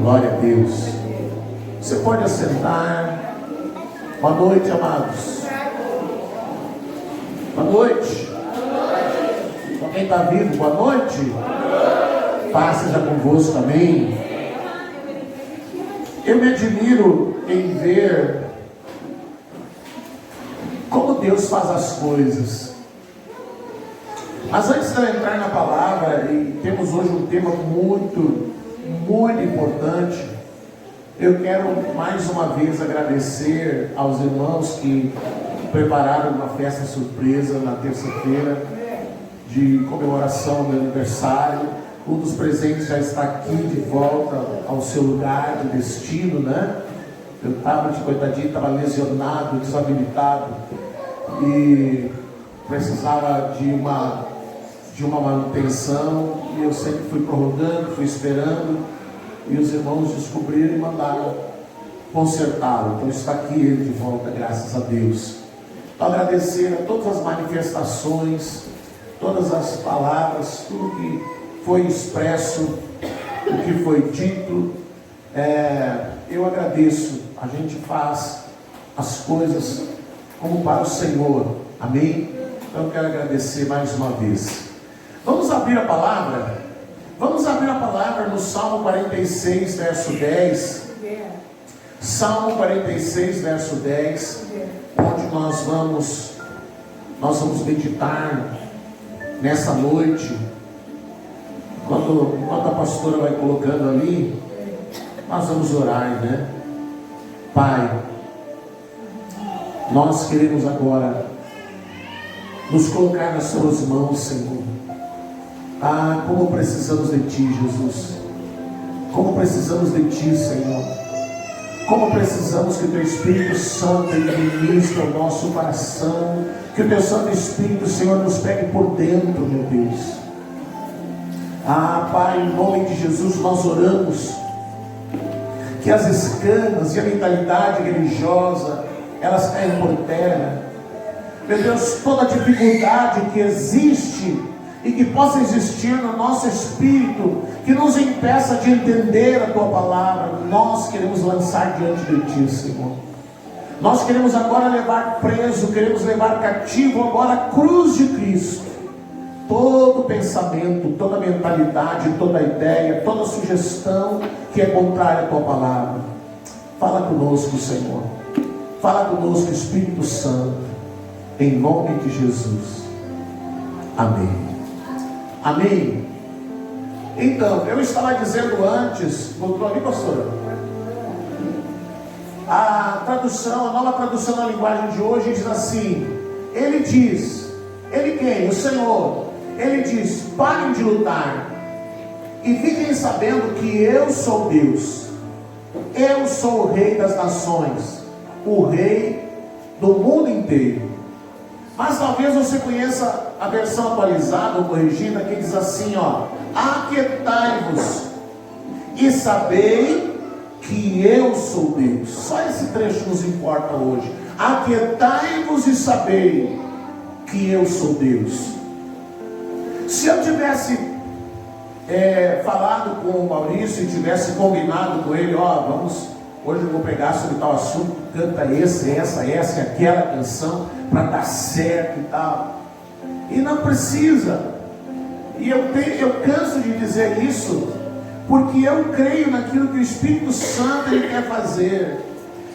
Glória a Deus. Você pode assentar. Boa noite, amados. Boa noite. Para quem está vivo, boa noite. Paz seja convosco, amém. Eu me admiro em ver como Deus faz as coisas. Mas antes de eu entrar na palavra, e temos hoje um tema muito importante, eu quero mais uma vez agradecer aos irmãos que prepararam uma festa surpresa na terça-feira de comemoração do meu aniversário. Um dos presentes já está aqui de volta ao seu lugar de destino, né? Eu estava, coitadinho, estava lesionado, desabilitado e precisava de uma manutenção, e eu sempre fui prorrogando, fui esperando, e os irmãos descobriram e mandaram consertá-lo. Então está aqui ele de volta, graças a Deus. Então, agradecer a todas as manifestações, todas as palavras, tudo que foi expresso, o que foi dito. Eu agradeço. A gente faz as coisas como para o Senhor, amém? Então eu quero agradecer mais uma vez. Vamos abrir a palavra? Vamos abrir a palavra no Salmo 46, verso 10. Salmo 46, verso 10, onde nós vamos meditar nessa noite. Enquanto a pastora vai colocando ali, nós vamos orar, né? Pai, nós queremos agora nos colocar nas suas mãos, Senhor. Ah, como precisamos de Ti, Jesus. Como precisamos de Ti, Senhor. Como precisamos que o Teu Espírito Santo ministre o nosso coração. Que o Teu Santo Espírito, Senhor, nos pegue por dentro, meu Deus. Ah, Pai, em nome de Jesus nós oramos que as escamas e a mentalidade religiosa, elas caem por terra. Meu Deus, toda dificuldade que existe e que possa existir no nosso espírito, que nos impeça de entender a Tua palavra, nós queremos lançar diante de Ti, Senhor. Nós queremos agora levar preso, queremos levar cativo agora a cruz de Cristo. Todo pensamento, toda mentalidade, toda ideia, toda sugestão que é contrária à Tua palavra. Fala conosco, Senhor. Fala conosco, Espírito Santo, em nome de Jesus. Amém. Amém. Então, eu estava dizendo antes, voltou ali, pastora? A nova tradução na linguagem de hoje diz assim: Ele diz, Ele quem? O Senhor. Ele diz: parem de lutar e fiquem sabendo que eu sou Deus. Eu sou o Rei das nações, o Rei do mundo inteiro. Mas talvez você conheça a versão atualizada ou corrigida, que diz assim, ó: aquietai-vos e sabei que eu sou Deus. Só esse trecho nos importa hoje. Aquietai-vos e sabei que eu sou Deus. Se eu tivesse falado com o Maurício e tivesse combinado com ele, hoje eu vou pegar sobre tal assunto, canta essa e aquela canção para dar certo e tal. E não precisa. E eu canso de dizer isso, porque eu creio naquilo que o Espírito Santo ele quer fazer.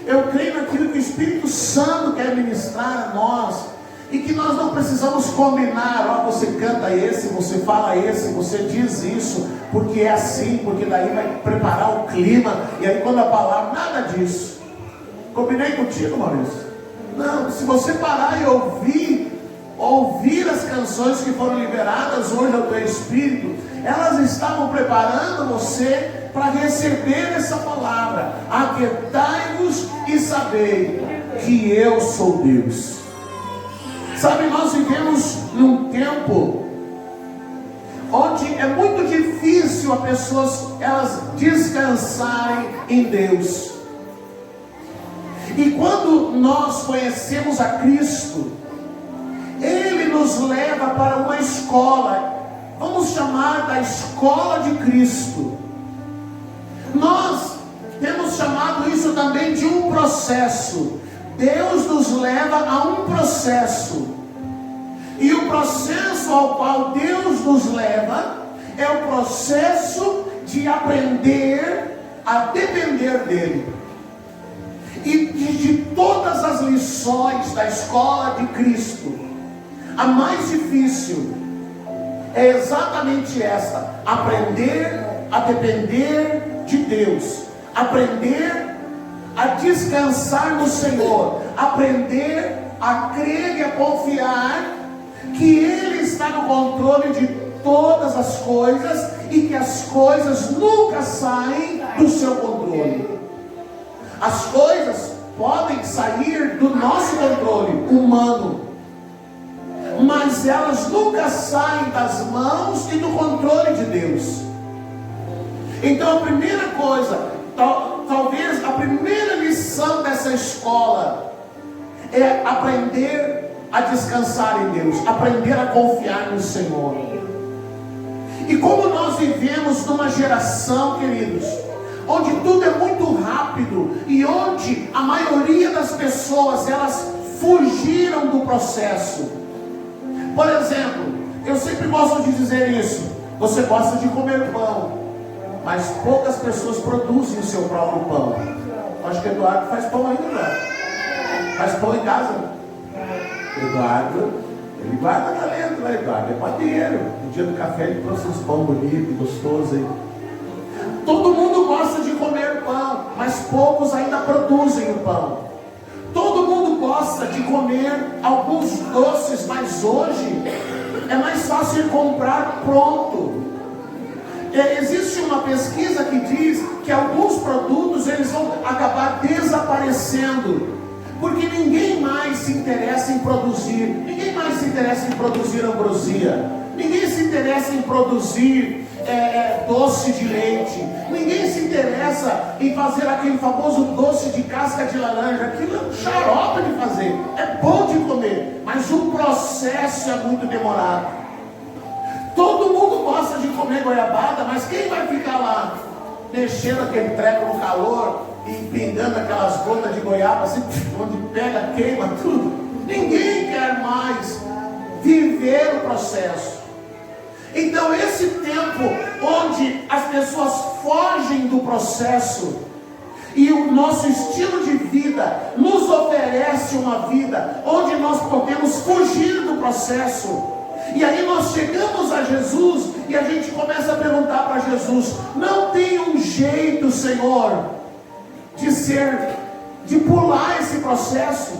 Eu creio naquilo que o Espírito Santo quer ministrar a nós. E que nós não precisamos combinar, você canta esse, você fala esse, você diz isso, porque é assim, porque daí vai preparar o clima, e aí quando a palavra, nada disso. Combinei contigo, Maurício? Não, se você parar e ouvir as canções que foram liberadas hoje ao teu espírito, elas estavam preparando você para receber essa palavra. Aquietai-vos e sabei que eu sou Deus. Sabe, nós vivemos num tempo onde é muito difícil as pessoas elas descansarem em Deus. E quando nós conhecemos a Cristo, Ele nos leva para uma escola, vamos chamar da escola de Cristo, Nós temos chamado isso também de um processo. Deus nos leva a um processo. E o processo ao qual Deus nos leva é o processo de aprender a depender dEle. E de todas as lições da escola de Cristo, a mais difícil é exatamente esta: aprender a depender de Deus, aprender a descansar no Senhor, aprender a crer e a confiar que Ele está no controle de todas as coisas e que as coisas nunca saem do seu controle. As coisas podem sair do nosso controle humano, mas elas nunca saem das mãos e do controle de Deus. Então a primeira coisa, talvez a primeira lição dessa escola é aprender a descansar em Deus, aprender a confiar no Senhor. E como nós vivemos numa geração, queridos, onde tudo é muito rápido e onde a maioria das pessoas, elas fugiram do processo. Por exemplo, eu sempre gosto de dizer isso: você gosta de comer pão, mas poucas pessoas produzem o seu próprio pão. Acho que Eduardo faz pão ainda, né? Faz pão em casa. Eduardo, ele guarda talento, né? Eduardo é padeiro. No dia do café ele trouxe uns pão bonito, gostoso aí. Todo mundo gosta de comer pão, mas poucos ainda produzem o pão. Todo mundo gosta de comer alguns doces, mas hoje é mais fácil comprar pronto. Existe uma pesquisa que diz que alguns produtos eles vão acabar desaparecendo, porque ninguém mais se interessa em produzir. Ninguém mais se interessa em produzir ambrosia. Ninguém se interessa em produzir doce de leite. Ninguém se interessa em fazer aquele famoso doce de casca de laranja. Aquilo é um xarope de fazer. É bom de comer, mas o processo é muito demorado. Todo mundo gosta de comer goiabada, mas quem vai ficar lá mexendo aquele treco no calor e pingando aquelas gotas de goiaba assim, onde pega, queima tudo? Ninguém quer mais viver o processo. Então esse tempo onde as pessoas fogem do processo e o nosso estilo de vida nos oferece uma vida onde nós podemos fugir do processo. E aí nós chegamos a Jesus e a gente começa a perguntar para Jesus: não tem um jeito, Senhor, de pular esse processo?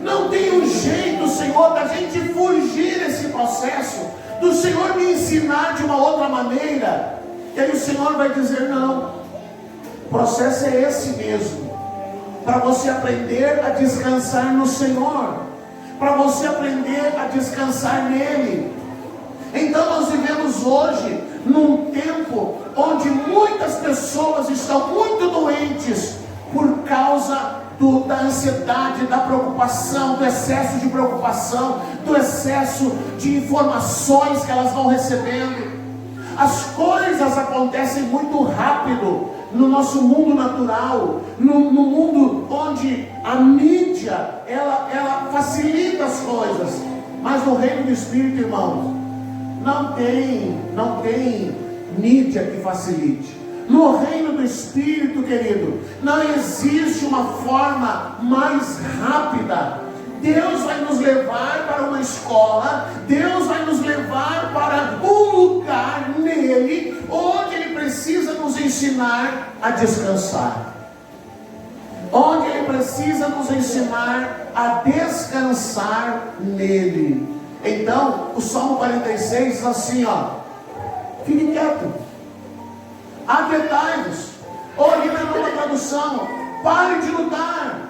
Não tem um jeito, Senhor, da gente fugir desse processo? Do Senhor me ensinar de uma outra maneira? E aí o Senhor vai dizer: não, o processo é esse mesmo, para você aprender a descansar no Senhor, para você aprender a descansar nele. Então nós vivemos hoje num tempo onde muitas pessoas estão muito doentes por causa da ansiedade, da preocupação, do excesso de preocupação, do excesso de informações que elas vão recebendo. As coisas acontecem muito rápido no nosso mundo natural, no mundo onde a mídia ela facilita as coisas, mas no reino do Espírito, irmãos, não tem mídia que facilite. No reino do Espírito, querido, não existe uma forma mais rápida. Deus vai nos levar para uma escola, Deus vai nos levar para um lugar nele, onde Ele precisa nos ensinar a descansar. Onde Ele precisa nos ensinar a descansar nele. Então, o Salmo 46 diz assim, fique quieto, aquietai-vos. Ou ali na nova tradução, pare de lutar,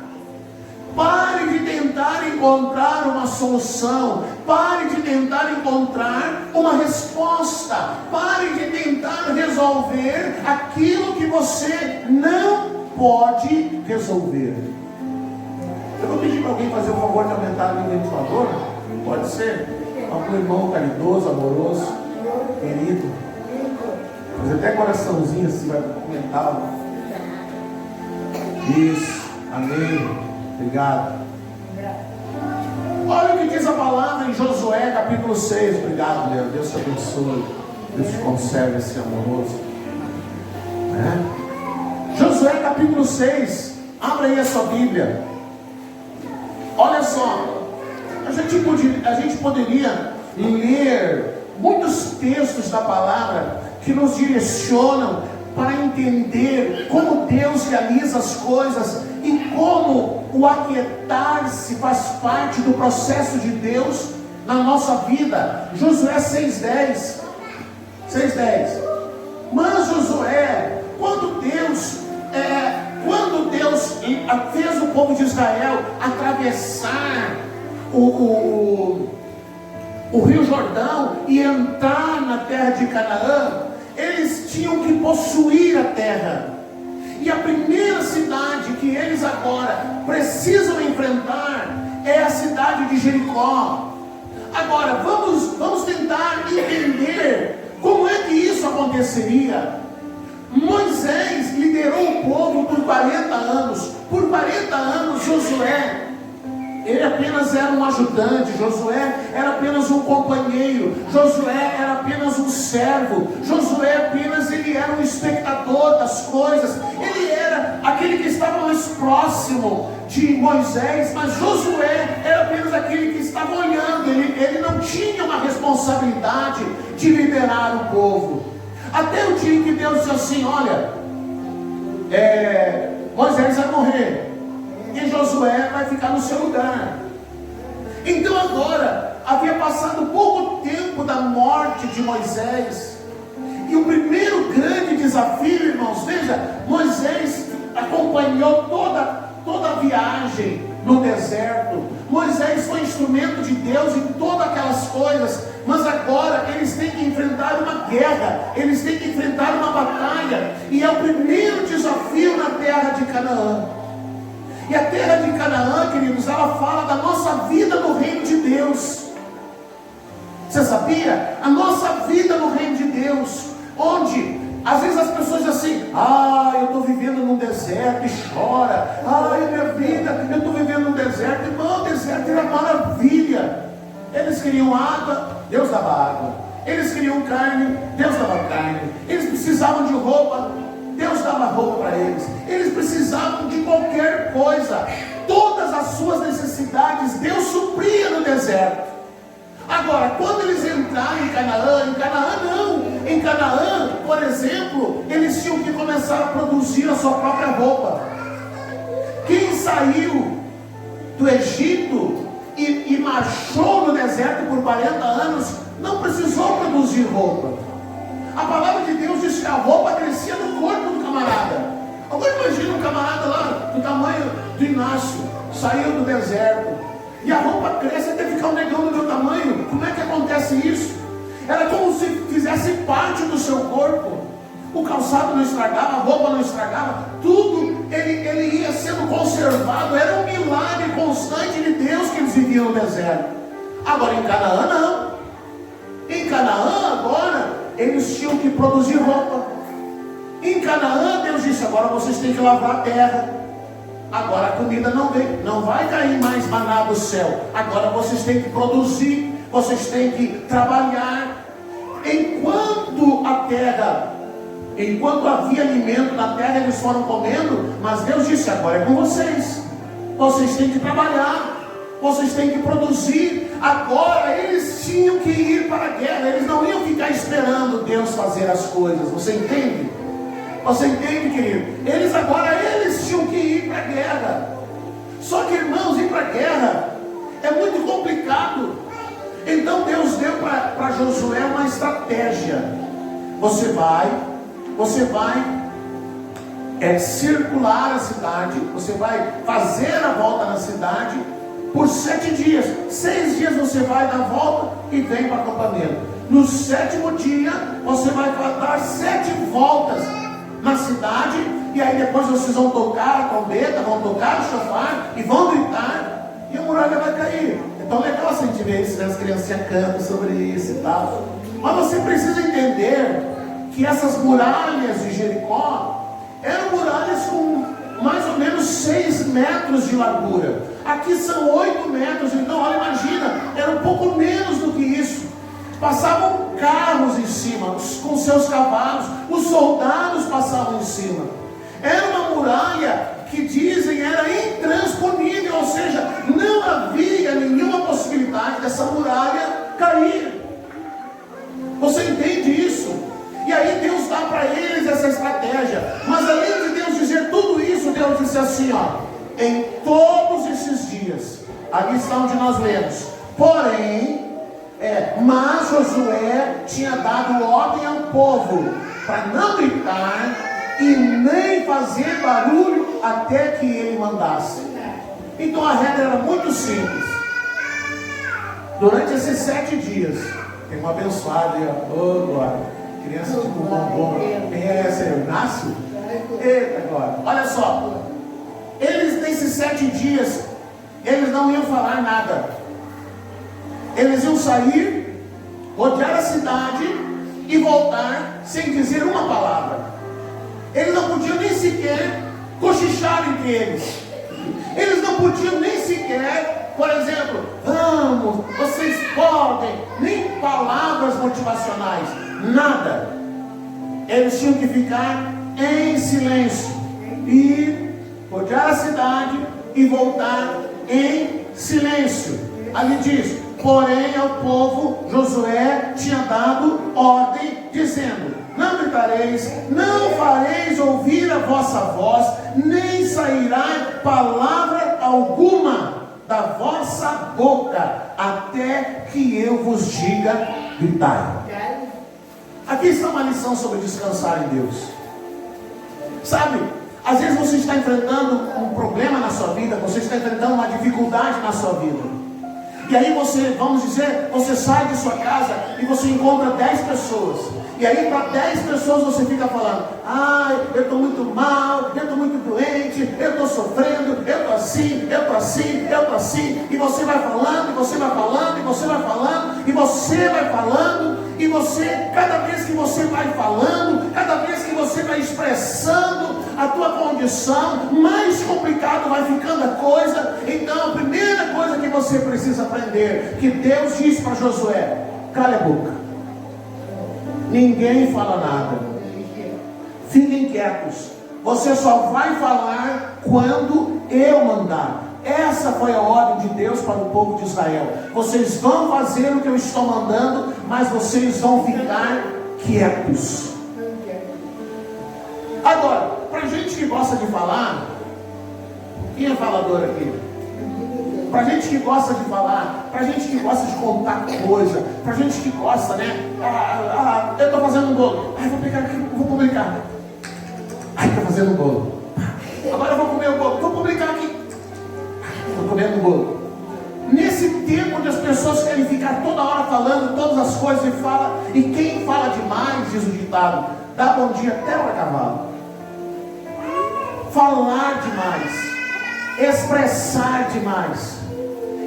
pare de tentar encontrar uma solução, pare de tentar encontrar uma resposta, pare de tentar resolver aquilo que você não pode resolver. Eu vou pedir para alguém fazer o favor de aumentar o ventilador. Pode ser? Algum irmão caridoso, amoroso, querido. Mas até coraçãozinho assim vai aumentar. Isso, amém. Obrigado. Olha o que diz a palavra em Josué capítulo 6. Obrigado, Deus. Deus te abençoe. Deus te conserve esse amoroso. Josué capítulo 6. Abra aí a sua Bíblia. Olha só. A gente poderia ler muitos textos da palavra que nos direcionam para entender como Deus realiza as coisas e como o aquietar-se faz parte do processo de Deus na nossa vida. Josué 6:10. Mas Josué, quando Deus fez o povo de Israel atravessar o Rio Jordão e entrar na terra de Canaã, eles tinham que possuir a terra. E a primeira cidade que eles agora precisam enfrentar é a cidade de Jericó. Agora, vamos tentar entender como é que isso aconteceria. Moisés liderou o povo por 40 anos. Por 40 anos, Josué, ele apenas era um ajudante. Josué era apenas um companheiro. Josué era apenas um servo. Josué apenas ele era um espectador das coisas. Ele era aquele que estava mais próximo de Moisés, mas Josué era apenas aquele que estava olhando. Ele não tinha uma responsabilidade de liderar o povo. Até o dia que Deus disse assim: olha, Moisés vai morrer e Josué vai ficar no seu lugar. Então agora, havia passado pouco tempo da morte de Moisés, e o primeiro grande desafio, irmãos, veja, Moisés acompanhou toda a viagem no deserto. Moisés foi instrumento de Deus em todas aquelas coisas, mas agora eles têm que enfrentar uma guerra, eles têm que enfrentar uma batalha, e é o primeiro desafio na terra de Canaã. E a terra de Canaã, queridos, ela fala da nossa vida no reino de Deus. Você sabia? A nossa vida no reino de Deus, onde às vezes as pessoas dizem assim: eu estou vivendo num deserto, e chora. Minha vida, eu estou vivendo num deserto. Irmão, o deserto era maravilha. Eles queriam água, Deus dava água. Eles queriam carne, Deus dava carne. Eles precisavam de roupa, Deus dava roupa para eles. Eles precisavam de qualquer coisa, todas as suas necessidades Deus supria no deserto. Agora, quando eles entraram em Canaã não. Em Canaã, por exemplo, eles tinham que começar a produzir a sua própria roupa. Quem saiu do Egito e marchou no deserto por 40 anos, não precisou produzir roupa. A palavra de Deus diz que a roupa crescia no corpo do camarada. Agora imagina um camarada lá, do tamanho do Inácio, saiu do deserto, e a roupa cresce até ficar um negão do meu tamanho. Como é que acontece isso? Era como se fizesse parte do seu corpo. O calçado não estragava, a roupa não estragava, tudo ele ia sendo conservado. Era um milagre constante de Deus que eles viviam no deserto. Agora em Canaã não. Em Canaã agora eles tinham que produzir roupa. Em Canaã Deus disse: agora vocês têm que lavrar a terra. Agora a comida não vem, não vai cair mais maná do céu. Agora vocês têm que produzir, vocês têm que trabalhar. Enquanto havia alimento na terra, eles foram comendo, mas Deus disse: agora é com vocês. Vocês têm que trabalhar, vocês têm que produzir. Agora eles tinham que ir para a guerra, eles não iam ficar esperando Deus fazer as coisas. Você entende? Você entende, querido? Eles tinham que ir para a guerra. Só que, irmãos, ir para a guerra é muito complicado. Então Deus deu para Josué uma estratégia. Você vai circular a cidade, você vai fazer a volta na cidade por 7 dias. 6 dias você vai dar a volta e vem para o acampamento. No 7º dia você vai dar 7 voltas na cidade, e aí depois vocês vão tocar a trombeta, vão tocar o chofar e vão gritar, e a muralha vai cair. Então é legal a gente ver isso, né? As criancinhas cantam sobre isso e tal. Mas você precisa entender que essas muralhas de Jericó eram muralhas mais ou menos 6 metros de largura. Aqui são 8 metros, então olha, imagina, era um pouco menos do que isso. Passavam carros em cima, com seus cavalos, os soldados passavam em cima. Era uma muralha que dizem era intransponível, ou seja, não havia nenhuma possibilidade dessa muralha cair. Você entende isso? E aí Deus dá para eles essa estratégia. Mas além de Deus dizer tudo isso, Deus disse assim, ó: em todos esses dias, ali está onde nós lemos, porém, mas Josué tinha dado ordem ao povo para não gritar e nem fazer barulho até que ele mandasse. Então a regra era muito simples. Durante esses 7 dias, tem um abençoado aí, ó, glória. Criança tipo bombom. Quem é esse aí? Inácio? Eita, agora. Olha só. Eles, nesses 7 dias, eles não iam falar nada. Eles iam sair, rodear a cidade e voltar sem dizer uma palavra. Eles não podiam nem sequer cochichar entre eles. Eles não podiam nem sequer, por exemplo, vamos, vocês podem, nem palavras motivacionais, nada. Eles tinham que ficar em silêncio e rodear a cidade e voltar em silêncio. Ali diz: porém ao povo Josué tinha dado ordem, dizendo: não gritareis, não fareis ouvir a vossa voz, nem sairá palavra alguma da vossa boca, até que eu vos diga gritai. Aqui está uma lição sobre descansar em Deus. Sabe, às vezes você está enfrentando um problema na sua vida, você está enfrentando uma dificuldade na sua vida. E aí você, vamos dizer, você sai de sua casa e você encontra 10 pessoas. E aí para 10 pessoas você fica falando: ai, eu estou muito mal, eu estou muito doente, eu estou sofrendo, eu estou assim, eu estou assim, eu estou assim. E você vai falando, e você vai falando, e você vai falando, e você vai falando. E você, cada vez que você vai falando, cada vez que você vai expressando a tua condição, mais complicado vai ficando a coisa. Então a primeira coisa que você precisa aprender, que Deus disse para Josué: cala a boca, ninguém fala nada, fiquem quietos, você só vai falar quando eu mandar. Essa foi a ordem de Deus para o povo de Israel. Vocês vão fazer o que eu estou mandando, mas vocês vão ficar quietos. Agora, para gente que gosta de falar, quem é falador aqui? Para gente que gosta de falar, para gente que gosta de contar coisa, para gente que gosta, né? Eu estou fazendo um bolo. Vou pegar aqui, vou publicar. Estou fazendo um bolo. Agora eu vou comer o bolo. Vou publicar aqui. Estou comendo um bolo. Nesse tempo onde as pessoas querem ficar toda hora falando todas as coisas e quem fala demais, diz o ditado, dá bom dia até para cavalo. Falar demais, expressar demais,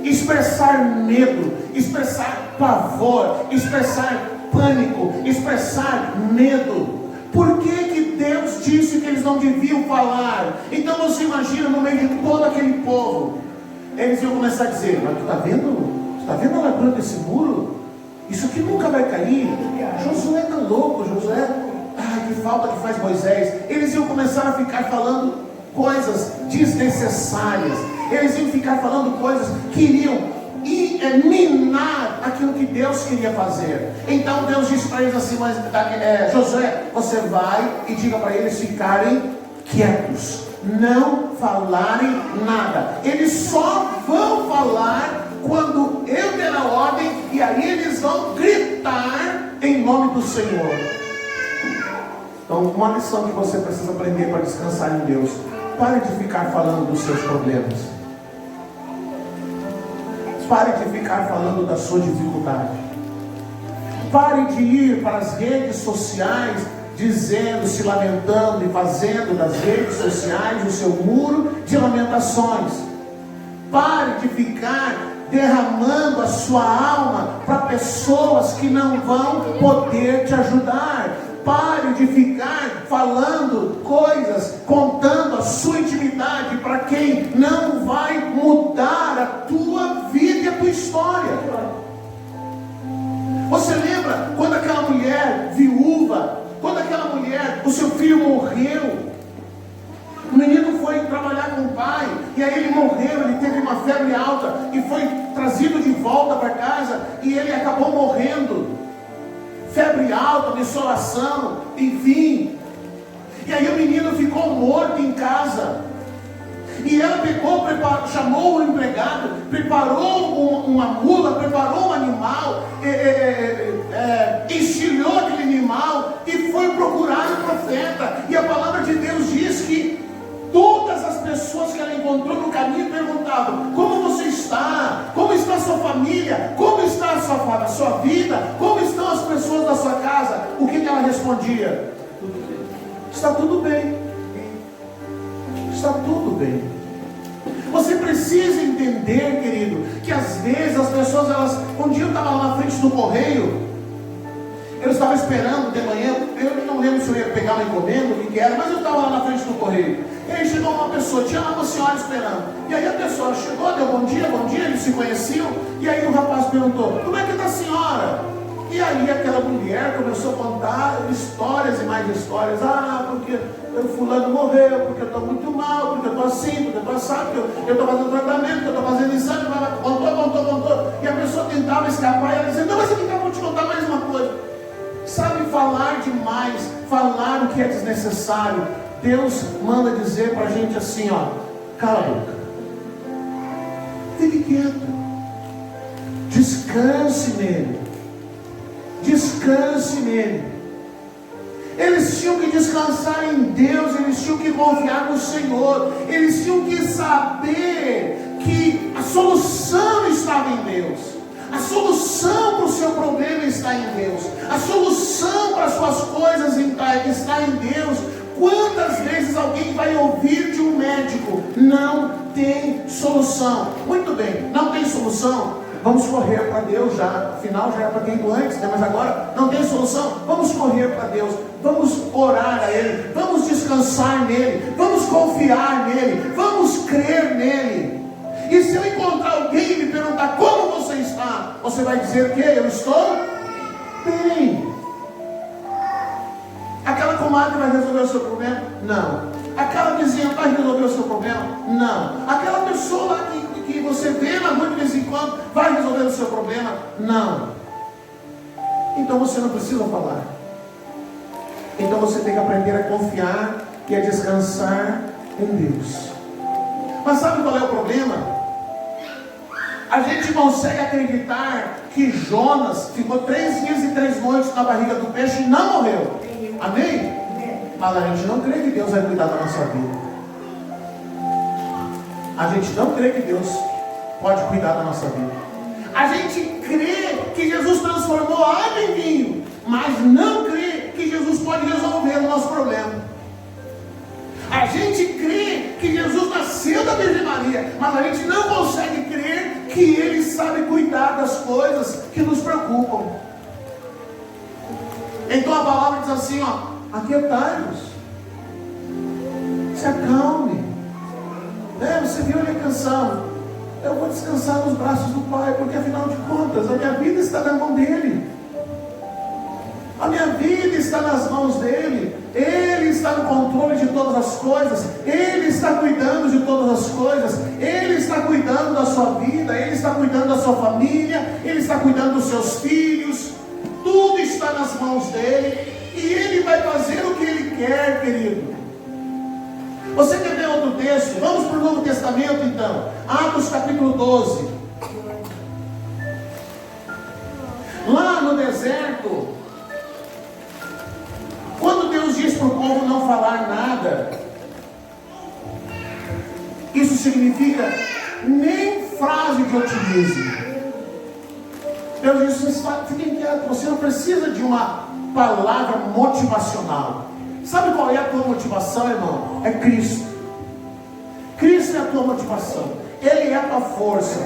expressar medo, expressar pavor, expressar pânico, expressar medo. Por que Deus disse que eles não deviam falar? Então você imagina, no meio de todo aquele povo, eles iam começar a dizer: mas tu está vendo a largura desse muro? Isso aqui nunca vai cair. Josué está louco, Josué, que falta que faz Moisés. Eles iam começar a ficar falando coisas desnecessárias. Eles iam ficar falando coisas que iriam minar aquilo que Deus queria fazer. Então Deus disse para eles assim: mas Josué, você vai e diga para eles ficarem quietos, não falarem nada. Eles só vão falar quando eu der a ordem, e aí eles vão gritar em nome do Senhor. Então, uma lição que você precisa aprender para descansar em Deus: pare de ficar falando dos seus problemas. Pare de ficar falando da sua dificuldade. Pare de ir para as redes sociais dizendo, se lamentando e fazendo das redes sociais o seu muro de lamentações. Pare de ficar derramando a sua alma para pessoas que não vão poder te ajudar. Pare de ficar falando coisas, contando a sua intimidade filho morreu. O menino foi trabalhar com o pai, e aí ele morreu, ele teve uma febre alta, e foi trazido de volta para casa, e ele acabou morrendo. Febre alta, desolação, enfim. E aí o menino ficou morto em casa. E ela pegou, chamou o empregado, preparou uma mula, preparou um animal, estilhou aquele animal e foi procurar o profeta. E a palavra de Deus diz que todas as pessoas que ela encontrou no caminho perguntavam: como você está? Como está a sua família? Como está a sua vida? Como estão as pessoas da sua casa? O que ela respondia? Está tudo bem. Está tudo bem. Você precisa entender, querido, que às vezes as pessoas, um dia eu estava lá na frente do correio, eu estava esperando de manhã, eu não lembro se eu ia pegar uma encomenda, o que era, mas eu estava lá na frente do correio. E aí chegou uma pessoa, tinha lá uma senhora esperando. E aí a pessoa chegou, deu bom dia, eles se conheciam. E aí o rapaz perguntou: como é que está a senhora? E aí aquela mulher começou a contar histórias e mais histórias. Porque o fulano morreu, porque eu estou muito mal, porque eu estou assim, porque eu estou assado, porque eu estou fazendo tratamento, porque eu estou fazendo exame. Contou. E a pessoa tentava escapar, e ela dizia: não, mas aqui eu vou te contar mais uma coisa. Sabe falar demais, falar o que é desnecessário. Deus manda dizer para a gente assim, cala a boca, fique quieto, descanse nele. Descanse nele. Eles tinham que descansar em Deus, eles tinham que confiar no Senhor, eles tinham que saber que a solução estava em Deus, a solução para o seu problema está em Deus, a solução para as suas coisas está em Deus. Quantas vezes alguém vai ouvir de um médico: não tem solução? Muito bem, não tem solução? Vamos correr para Deus já. Afinal já era para ter ido antes, né? Mas agora não tem solução. Vamos correr para Deus. Vamos orar a Ele. Vamos descansar nele. Vamos confiar nele. Vamos crer nele. E se eu encontrar alguém e me perguntar: como você está? Você vai dizer o quê? Eu estou bem. Aquela comadre vai resolver o seu problema? Não. Aquela vizinha vai resolver o seu problema? Não. Aquela pessoa lá que você vê na rua de vez em quando vai resolver o seu problema? Não. Então você não precisa falar. Então você tem que aprender a confiar e a descansar em Deus. Mas sabe qual é o problema? A gente consegue acreditar que Jonas ficou 3 dias e 3 noites na barriga do peixe e não morreu. Amém? Mas a gente não crê que Deus vai cuidar da nossa vida. A gente não crê que Deus pode cuidar da nossa vida. A gente crê que Jesus transformou a água em vinho, mas não crê que Jesus pode resolver o nosso problema. A gente crê que Jesus nasceu da Virgem Maria, mas a gente não consegue crer que Ele sabe cuidar das coisas que nos preocupam. Então a palavra diz assim, aquietai-vos, se acalme. Você viu ele cansado? Eu vou descansar nos braços do Pai, porque afinal de contas a minha vida está na mão dele. A minha vida está nas mãos dele. Ele está no controle de todas as coisas. Ele está cuidando de todas as coisas. Ele está cuidando da sua vida. Ele está cuidando da sua família. Ele está cuidando dos seus filhos. Tudo está nas mãos dele. E ele vai fazer o que ele quer, querido. Você quer ver outro texto? Vamos para o Novo Testamento então. Atos capítulo 12. Lá no deserto, quando Deus diz para o povo não falar nada, isso significa nem frase de otimismo. Deus diz: fiquem quietos, você não precisa de uma palavra motivacional. Sabe qual é a tua motivação, irmão? É Cristo. Cristo é a tua motivação. Ele é a tua força.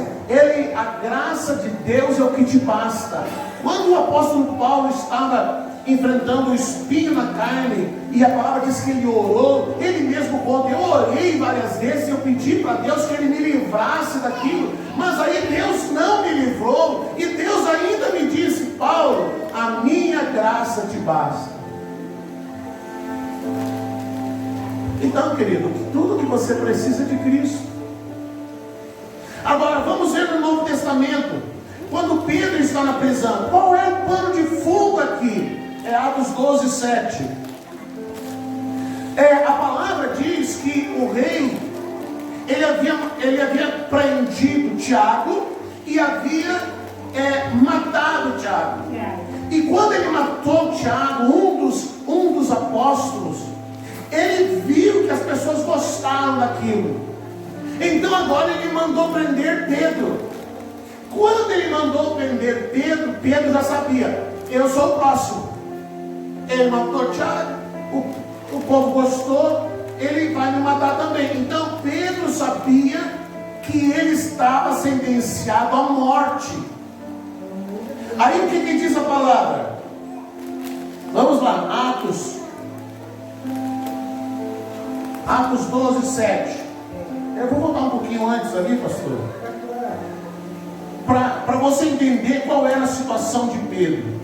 A graça de Deus é o que te basta. Quando o apóstolo Paulo estava enfrentando o espinho na carne, e a palavra diz que ele orou, ele mesmo conta: eu orei várias vezes, eu pedi para Deus que ele me livrasse daquilo, mas aí Deus não me livrou, e Deus ainda me disse: Paulo, a minha graça te basta. Então, querido, tudo que você precisa é de Cristo. Agora, vamos ver no Novo Testamento, quando Pedro está na prisão, qual é o pano de fundo aqui? É Atos 12, 7. A palavra diz que o rei, ele havia prendido Tiago e havia matado Tiago. E quando ele matou Tiago, um dos apóstolos, ele viu que as pessoas gostaram daquilo. Então agora ele mandou prender Pedro. Quando ele mandou prender Pedro, Pedro já sabia, eu sou o próximo. Ele matou Tiago, o povo gostou, ele vai me matar também. Então Pedro sabia que ele estava sentenciado à morte. Aí o que diz a palavra? Vamos lá, Atos 12, 7. Eu vou voltar um pouquinho antes ali, pastor, para você entender qual era a situação de Pedro.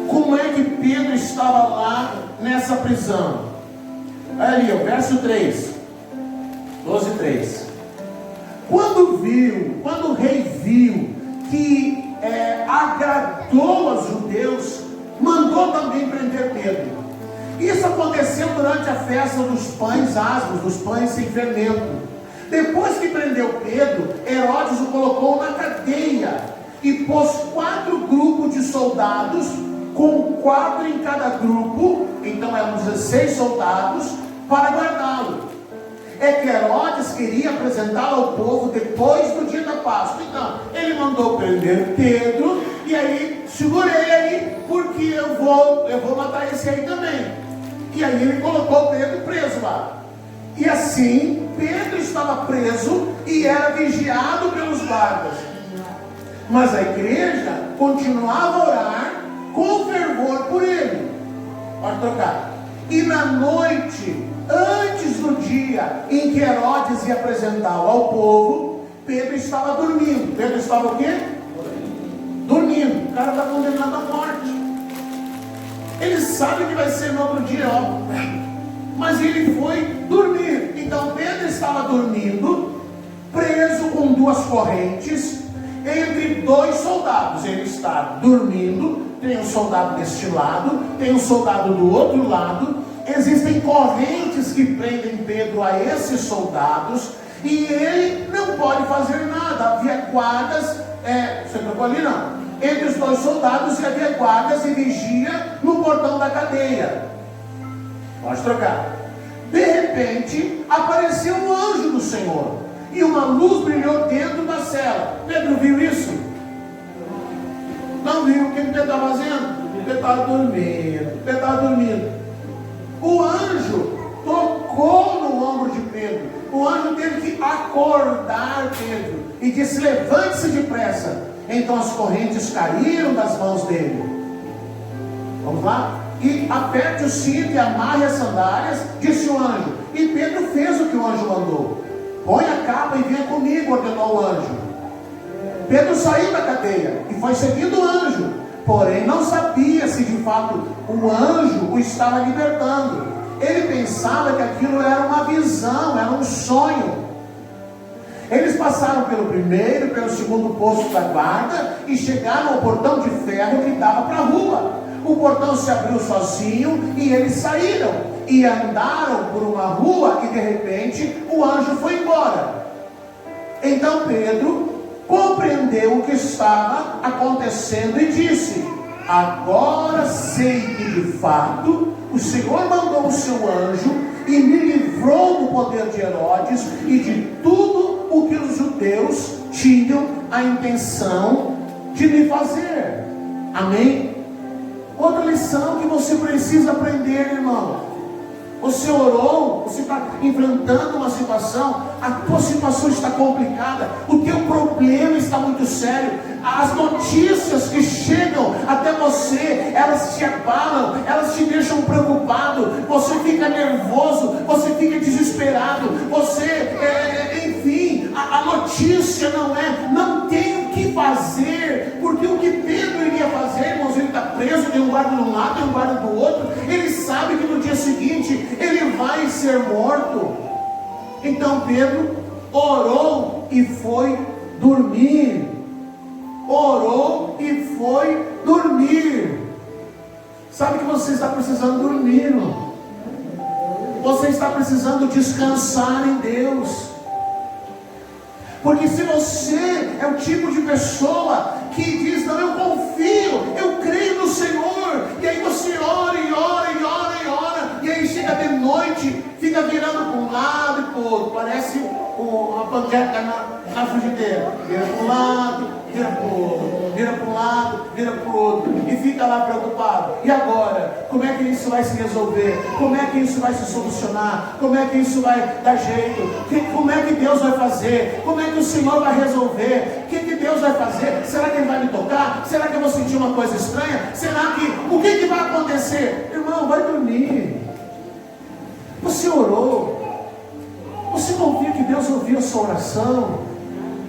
Como é que Pedro estava lá nessa prisão? Olha ali, o verso 3, 12, 3. Quando o rei viu que agradou aos judeus, mandou também prender Pedro. Isso aconteceu durante a festa dos pães asmos, dos pães sem fermento. Depois que prendeu Pedro, Herodes o colocou na cadeia e pôs 4 grupos de soldados, com 4 em cada grupo, então eram 16 soldados, para guardá-lo. É que Herodes queria apresentá-lo ao povo depois do dia da Páscoa. Então, ele mandou prender Pedro, e aí, segura ele aí, porque eu vou matar esse aí também. E aí ele colocou Pedro preso lá. E assim, Pedro estava preso e era vigiado pelos guardas. Mas a igreja continuava a orar com fervor por ele. Pode trocar. E na noite, antes do dia em que Herodes ia apresentá-lo ao povo, Pedro estava dormindo. Pedro estava o quê? Dormindo. O cara está condenado à morte. Ele sabe que vai ser no outro dia, ó. Mas ele foi dormir. Então Pedro estava dormindo, preso com 2 correntes, entre 2 soldados. Ele está dormindo, tem um soldado deste lado, tem um soldado do outro lado. Existem correntes que prendem Pedro a esses soldados, e ele não pode fazer nada. Havia guardas, você trocou ali não? Entre os 2 soldados havia guardas e vigia no portão da cadeia. Pode trocar. De repente apareceu um anjo do Senhor, e uma luz brilhou dentro da cela. Pedro viu isso? Não viu. O que Pedro estava fazendo? Pedro estava dormindo. O anjo tocou no ombro de Pedro. O anjo teve que acordar Pedro e disse: levante-se depressa. Então as correntes caíram das mãos dele. Vamos lá? E aperte o cinto e amarre as sandálias, disse o anjo. E Pedro fez o que o anjo mandou. Põe a capa e venha comigo, ordenou o anjo. Pedro saiu da cadeia e foi seguindo o anjo. Porém não sabia se de fato o anjo o estava libertando. Ele pensava que aquilo era uma visão, era um sonho. Eles passaram pelo primeiro, pelo segundo posto da guarda e chegaram ao portão de ferro que dava para a rua. O portão se abriu sozinho e eles saíram e andaram por uma rua, e de repente o anjo foi embora. Então Pedro compreendeu o que estava acontecendo e disse: agora sei que de fato o Senhor mandou o seu anjo e me livrou do poder de Herodes e de tudo o que os judeus tinham a intenção de me fazer. Amém? Outra lição que você precisa aprender, irmão. Você orou, você está enfrentando uma situação, a tua situação está complicada, o teu problema está muito sério, as notícias que chegam até você, elas te abalam, elas te deixam preocupado, você fica nervoso, você fica desesperado, enfim, a notícia não tem o que fazer, porque o que Pedro iria fazer, irmãos, ele está preso, tem um guarda de um lado, tem um guarda do outro, ele sabe que no dia seguinte ele vai ser morto. Então Pedro orou e foi dormir. Orou e foi dormir. Sabe que você está precisando dormir, irmão? Você está precisando descansar em Deus. Porque se você é o tipo de pessoa que diz, não, eu confio, eu creio no Senhor, e aí você ora e ora e ora e ora, e aí chega de noite, fica virando para um lado e para o outro, parece uma panqueca na frigideira, vira para um lado, vira para o outro, vira para um lado, vira para o outro, e fica lá preocupado. E agora? Como é que isso vai se resolver? Como é que isso vai se solucionar? Como é que isso vai dar jeito? Como é que Deus vai fazer? Como é que o Senhor vai resolver? O que Deus vai fazer? Será que Ele vai me tocar? Será que eu vou sentir uma coisa estranha? Será que... O que vai acontecer? Irmão, vai dormir. Você orou. Você confia que Deus ouviu a sua oração?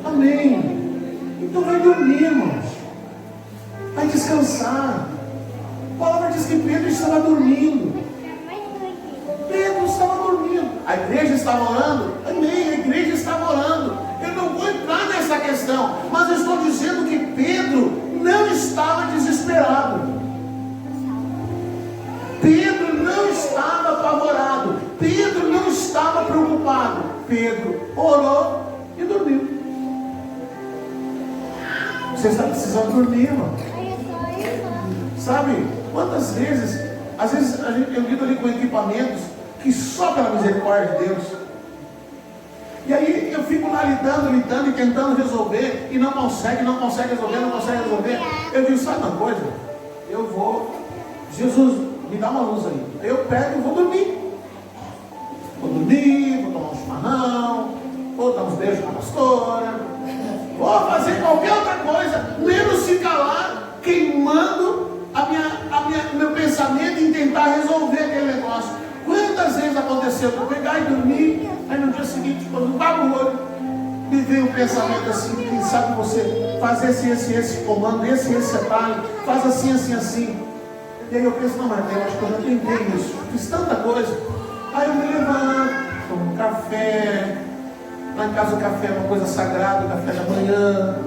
Amém. Então vai dormir, irmãos. Vai descansar. A palavra diz que Pedro estava dormindo. Pedro estava dormindo. A igreja estava orando? Amém, a igreja estava orando. Eu não vou entrar nessa questão, mas eu estou dizendo que Pedro não estava desesperado. Pedro não estava apavorado. Pedro não estava preocupado. Pedro orou e dormiu. Você está precisando dormir, irmão. Sabe, quantas vezes, às vezes eu lido ali com equipamentos que só pela misericórdia de Deus. E aí eu fico lá lidando e tentando resolver, e não consegue resolver. Eu digo, sabe uma coisa? Eu vou, Jesus, me dá uma luz aí. Aí eu pego e vou dormir. Vou tomar um chimarrão, vou dar uns beijos na pastora, vou fazer qualquer outra coisa, menos ficar lá queimando o meu pensamento em tentar resolver aquele negócio. Quantas vezes aconteceu de eu pegar e dormir, aí no dia seguinte, quando abro o olho, me veio um pensamento assim, quem sabe você faz esse comando, esse atalho, faz assim. E aí eu penso, não, mas eu acho que eu já tentei isso, fiz tanta coisa. Aí eu me levanto, tomo um café. Lá em casa o café é uma coisa sagrada, o café da manhã.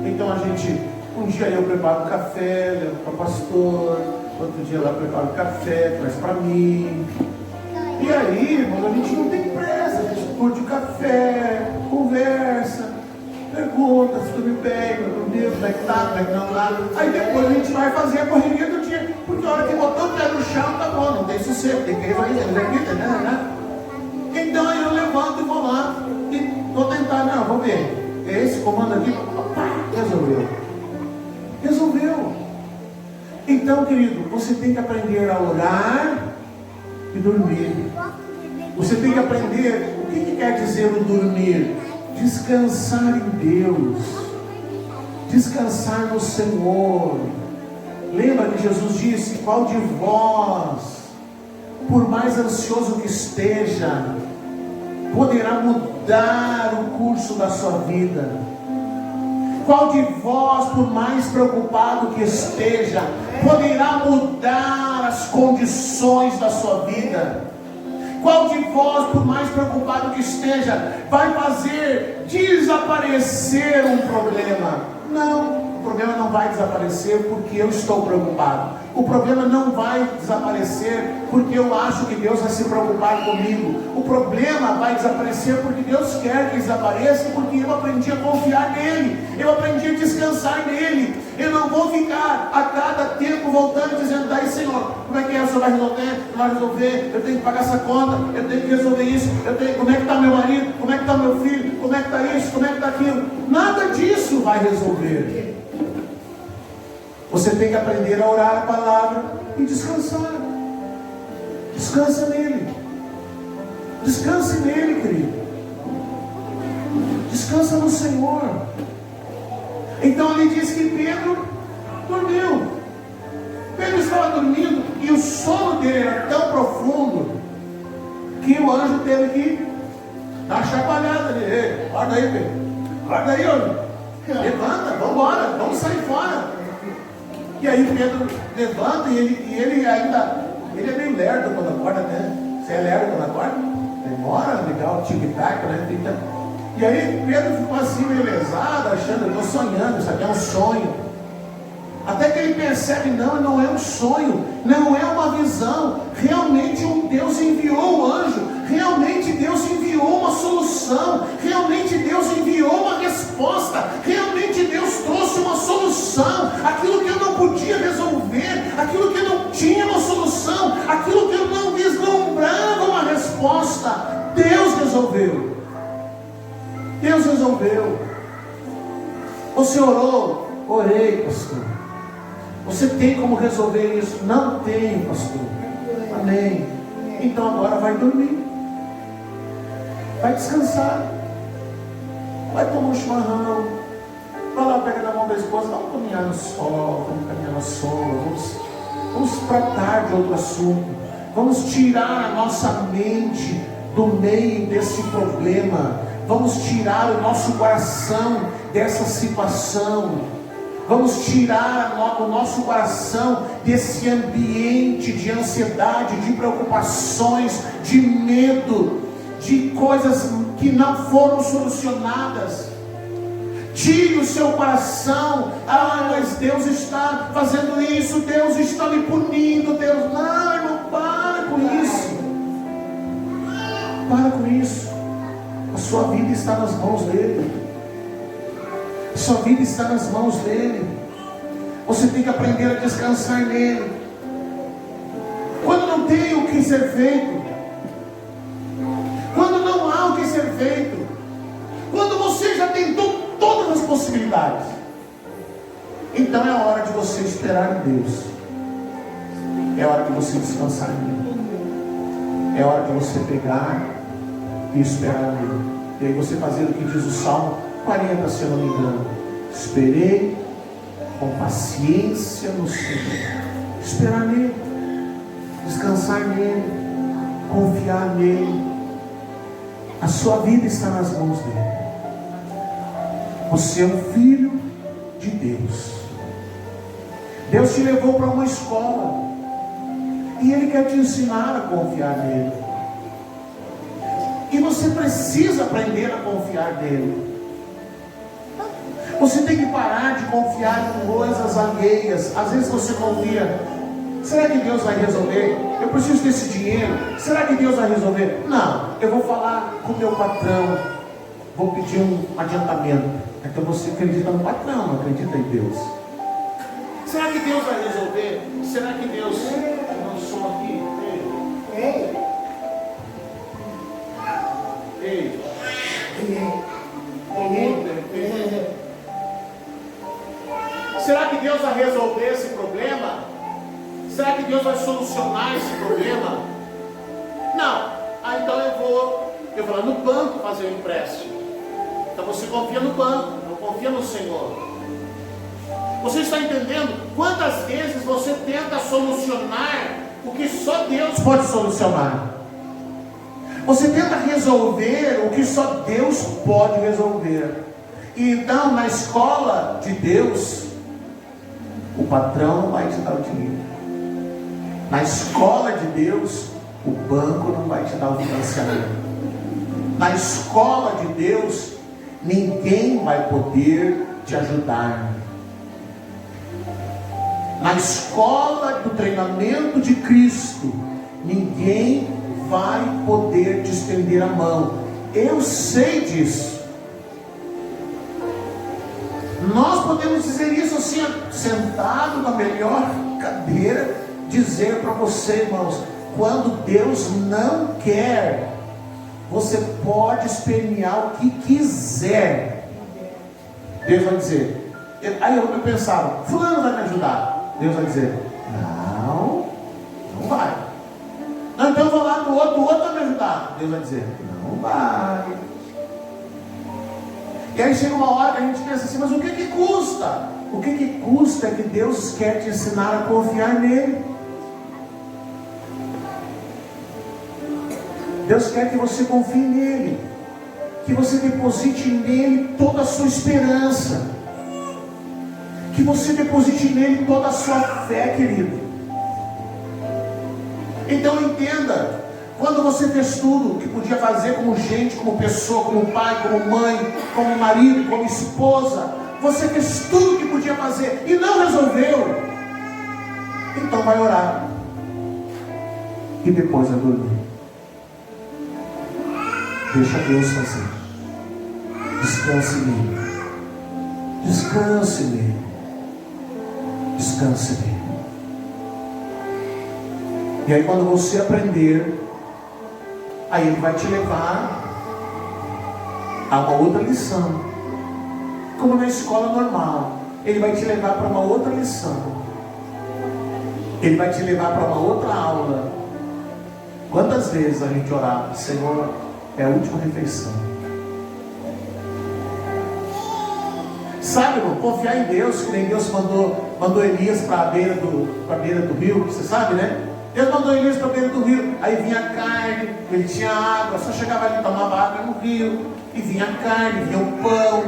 Então um dia eu preparo o café, levo para o pastor, outro dia lá eu preparo o café, traz para mim. E aí, irmão, a gente não tem pressa, a gente curte o café, conversa, pergunta se tudo bem, como é que tá, como é que não tá. Aí depois a gente vai fazer a correria do dia, porque a hora que botou o pé no chão, tá bom, não tem sossego, tem que resolver, né? Então aí eu levanto e vou lá, e vou tentar, não, vou ver, esse comando aqui, resolveu. Então, querido, você tem que aprender a orar e dormir. Você tem que aprender, o que quer dizer o dormir? Descansar em Deus, descansar no Senhor. Lembra que Jesus disse, qual de vós, por mais ansioso que esteja, poderá mudar o curso da sua vida? Qual de vós, por mais preocupado que esteja, poderá mudar as condições da sua vida? Qual de vós, por mais preocupado que esteja, vai fazer desaparecer um problema? Não, o problema não vai desaparecer porque eu estou preocupado. O problema não vai desaparecer porque eu acho que Deus vai se preocupar comigo. O problema vai desaparecer porque Deus quer que desapareça, porque eu aprendi a confiar nele, eu aprendi a descansar nele. Eu não vou ficar a cada tempo voltando e dizendo, daí Senhor, como é que é? O Senhor vai resolver? Não vai resolver? Eu tenho que pagar essa conta, eu tenho que resolver isso, como é que está meu marido? Como é que está meu filho? Como é que está isso? Como é que está aquilo? Nada disso vai resolver. Você tem que aprender a orar a palavra e descansar. Descansa nele. Descanse nele, querido. Descansa no Senhor. Então ele diz que Pedro dormiu. Pedro estava dormindo e o sono dele era tão profundo que o anjo teve que dar uma chacoalhada nele. Acorda aí, Pedro. Acorda aí, homem. Levanta, vamos embora, vamos sair fora. E aí Pedro levanta e ele ainda, ele é meio lerdo quando acorda, né? Você acelera quando acorda, demora, legal, tic-tac, né? E aí Pedro ficou assim meio lesado, achando, eu estou sonhando, isso aqui é um sonho. Até que ele percebe, não é um sonho, não é uma visão, realmente um Deus enviou o anjo, realmente Deus enviou uma solução, realmente Deus enviou uma resposta, realmente Deus trouxe uma solução, aquilo que eu não podia resolver, aquilo que eu não tinha uma solução, aquilo que eu não vislumbrava uma resposta, Deus resolveu. Deus resolveu. Você orou? Orei, pastor. Você tem como resolver isso? Não tenho, pastor. Amém. Então agora vai dormir. Vai descansar. Vai tomar um chimarrão. Vai lá, pega na mão da esposa. Vamos caminhar no sol. Vamos caminhar na sombra. Vamos tratar de outro assunto. Vamos tirar a nossa mente do meio desse problema. Vamos tirar o nosso coração dessa situação. Vamos tirar o nosso coração desse ambiente de ansiedade, de preocupações, de medo, de coisas que não foram solucionadas. Tire o seu coração. Mas Deus está fazendo isso, Deus está me punindo, Deus. Não, irmão, para com isso. Para com isso. A sua vida está nas mãos dele. Sua vida está nas mãos dele. Você tem que aprender a descansar nele. Quando não tem o que ser feito, quando não há o que ser feito, quando você já tentou todas as possibilidades, então é a hora de você esperar em Deus. É a hora de você descansar nele. É a hora de você pegar e esperar nele. E aí você fazer o que diz o Salmo 40, se eu não me engano. Esperei com paciência no Senhor. Esperar nele, descansar nele, confiar nele. A sua vida está nas mãos dele. Você é um filho de Deus. Deus te levou para uma escola e ele quer te ensinar a confiar nele. E você precisa aprender a confiar nele. Você tem que parar de confiar em coisas alheias. Às vezes você confia, será que Deus vai resolver? Eu preciso desse dinheiro, será que Deus vai resolver? Não, eu vou falar com o meu patrão, vou pedir um adiantamento. Então você acredita no patrão, não acredita em Deus. Será que Deus vai resolver? Será que Deus... Não sou aqui. Ei. Será que Deus vai resolver esse problema? Será que Deus vai solucionar esse problema? Não. Então eu vou lá no banco fazer um empréstimo. Então você confia no banco, não confia no Senhor. Você está entendendo? Quantas vezes você tenta solucionar o que só Deus pode solucionar? Você tenta resolver o que só Deus pode resolver. E então, na escola de Deus, o patrão não vai te dar o dinheiro. Na escola de Deus, o banco não vai te dar o financiamento. Na escola de Deus, ninguém vai poder te ajudar. Na escola do treinamento de Cristo, ninguém vai poder te estender a mão. Eu sei disso. Nós podemos dizer isso assim, sentado na melhor cadeira, dizer para você, irmãos, quando Deus não quer, você pode espernear o que quiser. Deus vai dizer. Aí eu pensava, fulano vai me ajudar. Deus vai dizer, não vai. Não, então eu vou lá no outro, o outro vai me ajudar. Deus vai dizer, não vai. E aí chega uma hora que a gente pensa assim, mas o que custa? O que custa é que Deus quer te ensinar a confiar nele. Deus quer que você confie nele, que você deposite nele toda a sua esperança, que você deposite nele toda a sua fé, querido. Então entenda, Quando você fez tudo o que podia fazer como gente, como pessoa, como pai, como mãe, como marido, como esposa, você fez tudo o que podia fazer e não resolveu, então vai orar e depois vai dormir. Deixa Deus fazer. Descanse nele. Descanse nele. Descanse nele. E aí quando você aprender, aí ele vai te levar a uma outra lição. Como na escola normal. Ele vai te levar para uma outra lição. Ele vai te levar para uma outra aula. Quantas vezes a gente orava, Senhor, é a última refeição. Sabe, irmão, confiar em Deus, que nem Deus mandou Elias para a beira do rio, você sabe, né? Deus mandou Elias para a beira do rio, aí vinha a carne, ele tinha água, só chegava ali e tomava água no rio, e vinha a carne, vinha o pão.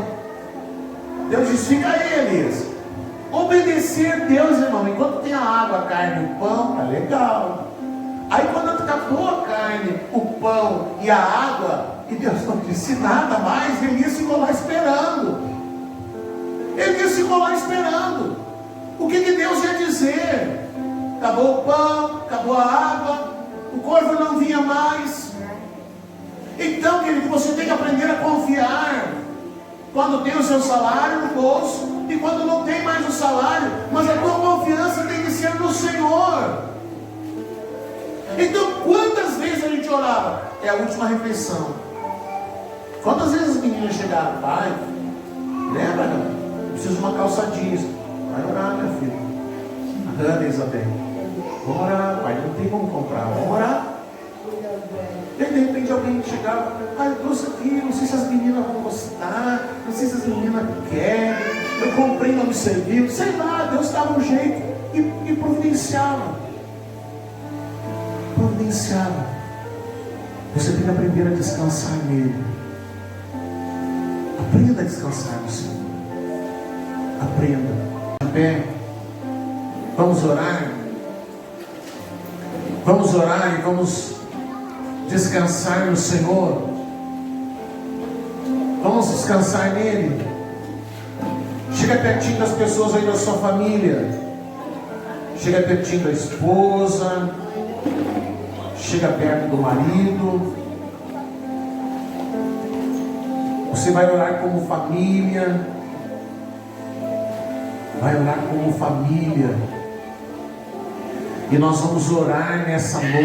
Deus disse, fica aí, Elias. Obedecer Deus, irmão, enquanto tem a água, a carne e o pão, tá legal. Aí quando acabou a carne, o pão e a água, e Deus não disse nada mais, Elias ficou lá esperando. Elias ficou lá esperando. O que Deus ia dizer? Acabou o pão, acabou a água, o corvo não vinha mais. Então, querido, você tem que aprender a confiar quando tem o seu salário no bolso e quando não tem mais o salário, mas a tua confiança tem que ser no Senhor. Então, quantas vezes a gente orava? É a última refeição. Quantas vezes as meninas chegaram, pai, lembra, não? Preciso de uma calça jeans. Vai orar, minha filha. A Ana e Isabel. Vamos orar, pai, não tem como comprar. Vamos orar. E aí, de repente, alguém chegava, eu trouxe aqui, não sei se as meninas vão gostar, não sei se as meninas querem, eu comprei, não me serviu, sei lá, Deus dava um jeito e providenciava. Providenciava. Você tem que aprender a descansar nele. Aprenda a descansar no Senhor. Aprenda. De pé. Vamos orar. Vamos orar e vamos descansar no Senhor. Vamos descansar nele. Chega pertinho das pessoas aí da sua família. Chega pertinho da esposa. Chega perto do marido. Você vai orar como família. Vai orar como família. E nós vamos orar nessa noite.